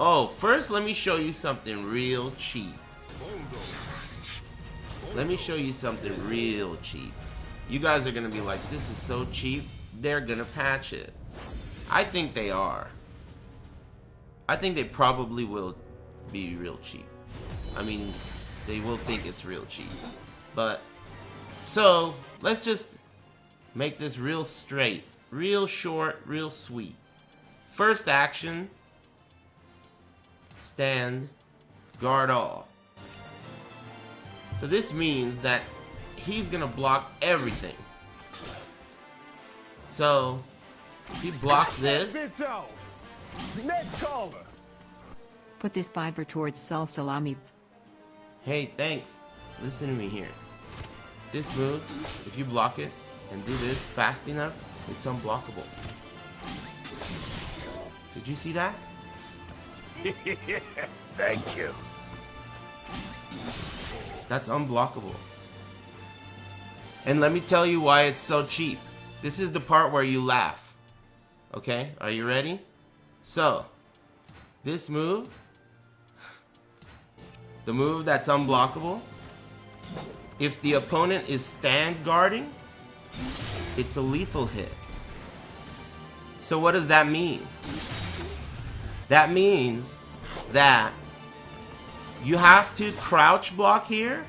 Oh, first let me show you something real cheap. Let me show you something real cheap. You guys are gonna be like, this is so cheap, they're gonna patch it. I think they are. I think they probably will be real cheap. I mean, they will think it's real cheap. But, so, let's just make this real straight, real short, real sweet. First action, stand, guard all. So this means that he's gonna block everything. So, if he blocks this... Put this fiber towards Sal Salami. Hey, thanks. Listen to me here. This move, if you block it and do this fast enough, it's unblockable. Did you see that? Thank you. That's unblockable. And let me tell you why it's so cheap. This is the part where you laugh. Okay, are you ready? So, this move, the move that's unblockable, if the opponent is stand guarding, it's a lethal hit. So what does that mean? That means that you have to crouch block here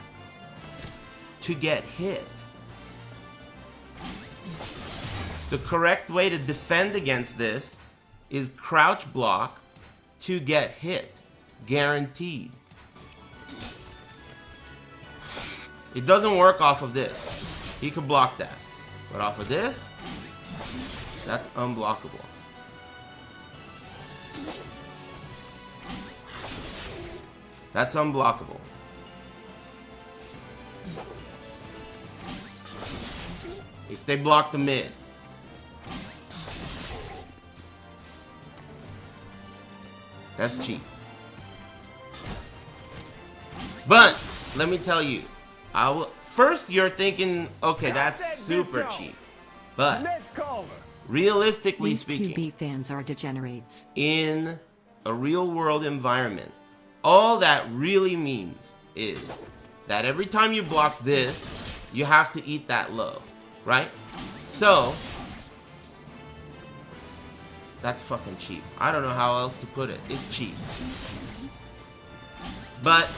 to get hit. The correct way to defend against this is crouch block to get hit. Guaranteed. It doesn't work off of this. He could block that. But off of this, that's unblockable. That's unblockable. If they block the mid. That's cheap. But, let me tell you. First you're thinking, okay, that's super cheap. But, realistically These speaking, 2B fans are degenerates. in a real world environment, all that really means is that every time you block this, you have to eat that low, right? So, that's fucking cheap. I don't know how else to put it. It's cheap. But,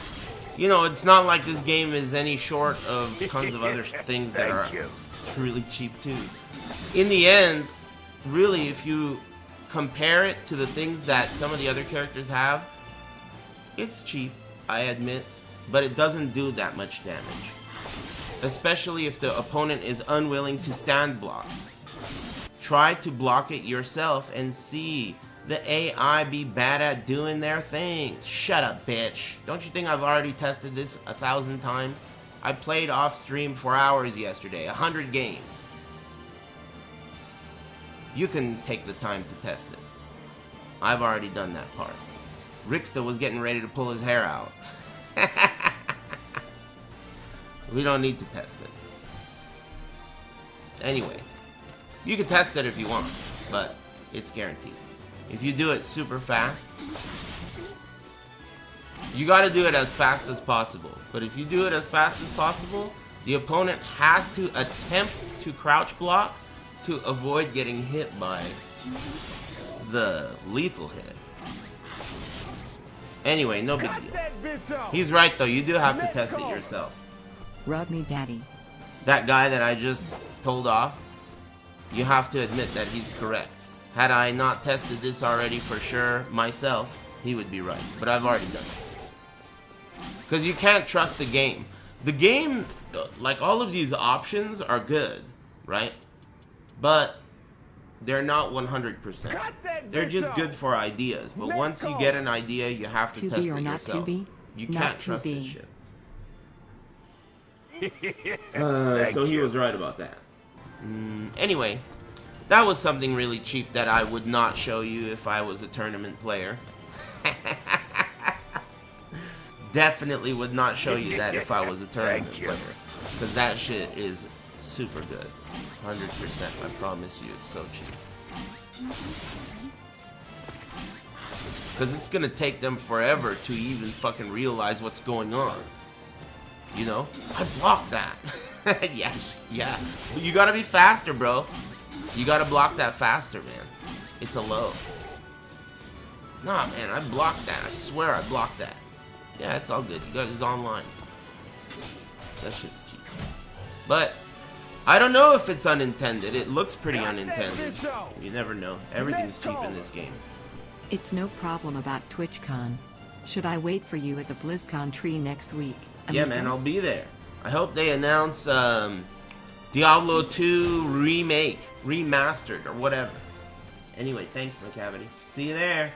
you know, it's not like this game is any short of tons of other things that are really cheap too. In the end, really, if you compare it to the things that some of the other characters have, it's cheap, I admit, but it doesn't do that much damage. Especially if the opponent is unwilling to stand block. Try to block it yourself and see the AI be bad at doing their things. Shut up, bitch. Don't you think I've already tested this 1,000 times? I played off stream for hours yesterday, 100 games. You can take the time to test it. I've already done that part. Ricksta was getting ready to pull his hair out. We don't need to test it. Anyway, you can test it if you want, but it's guaranteed. If you do it super fast, you gotta do it as fast as possible. But if you do it as fast as possible, the opponent has to attempt to crouch block to avoid getting hit by the lethal hit. Anyway, no big deal. He's right though, you do have to test it yourself. Rub me, daddy. That guy that I just told off, you have to admit that he's correct. Had I not tested this already for sure myself, he would be right. But I've already done it. Because you can't trust the game. The game, like all of these options are good, right? But they're not 100%. They're just good for ideas. But once you get an idea, you have to test it yourself. You can't trust this shit. So he was right about that. Anyway, that was something really cheap that I would not show you if I was a tournament player. Definitely would not show you that if I was a tournament player. Because that shit is super good. 100%, I promise you, it's so cheap. Because it's gonna take them forever to even fucking realize what's going on. You know? I blocked that. yeah. But you gotta be faster, bro. You gotta block that faster, man. It's a low. Nah, man, I blocked that. I swear I blocked that. Yeah, it's all good. You got it's online. That shit's cheap. But I don't know if it's unintended. It looks pretty unintended. You never know. Everything's cheap in this game. It's no problem about TwitchCon. Should I wait for you at the BlizzCon tree next week? Yeah, man, I'll be there. I hope they announce Diablo 2 remake, remastered, or whatever. Anyway, thanks, McCavity. See you there.